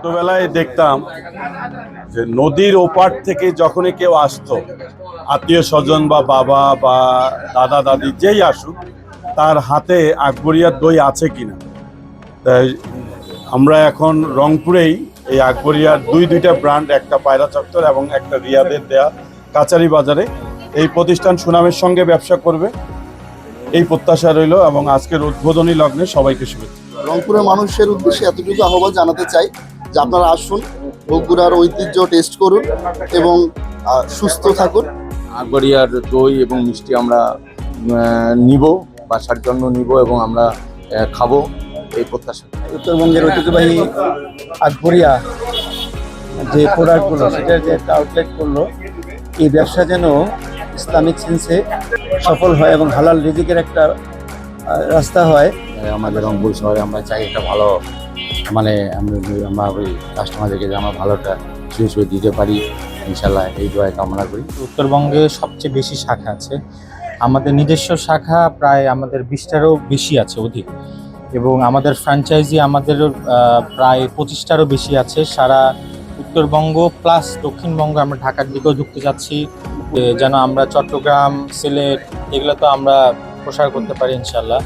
ছোটবেলায় দেখতাম যে নদীর ওপার থেকে যখনই কেউ আসতো, আত্মীয় স্বজন বা বাবা বা দাদা দাদি যেই আসুক, তার হাতে আকবরিয়ার দই আছে কিনা। তাই আমরা এখন রংপুরেই এই আকবরিয়ার দুইটা ব্র্যান্ড, একটা পায়রা চত্বর এবং একটা রিয়াদের দেয়া কাচারি বাজারে, এই প্রতিষ্ঠান সুনামের সঙ্গে ব্যবসা করবে এই প্রত্যাশা রইল। এবং আজকের উদ্বোধনী লগ্নে সবাইকে শুভেচ্ছা। রংপুরের মানুষের উদ্দেশ্যে এতটুকু আহ্বান জানাতে চাই যে আপনারা আসুন, বগুড়ার ঐতিহ্য টেস্ট করুন এবং সুস্থ থাকুন। আকবরিয়ার দই এবং মিষ্টি আমরা নিব, বাসার জন্য নিব এবং আমরা খাবো এই প্রত্যাশা। উত্তরবঙ্গের ঐতিহ্যবাহী আকবরিয়া যে প্রোডাক্টগুলো, সেটার যে একটা আউটলেট করলো, এই ব্যবসা যেন ইসলামিক সেন্সে সফল হয় এবং হালাল রিজিকের একটা রাস্তা হয়। আমাদের রংপুর শহরে আমরা চাই একটা ভালো, মানে আমরা ওই কাস্টমারদেরকে যে আমরা ভালোটা সুযোগ দিতে পারি, ইনশাল্লাহ এই দোয়া কামনা করি। উত্তরবঙ্গে সবচেয়ে বেশি শাখা আছে, আমাদের নিজস্ব শাখা প্রায় আমাদের 20টারও বেশি আছে, অধিক। এবং আমাদের ফ্র্যাঞ্চাইজি আমাদের প্রায় 25টারও বেশি আছে সারা উত্তরবঙ্গ প্লাস দক্ষিণবঙ্গ। আমরা ঢাকার দিকেও ঢুকতে যাচ্ছি, যেন আমরা চট্টগ্রাম, সিলেট এগুলো তো আমরা প্রসার করতে পারি ইনশাল্লাহ।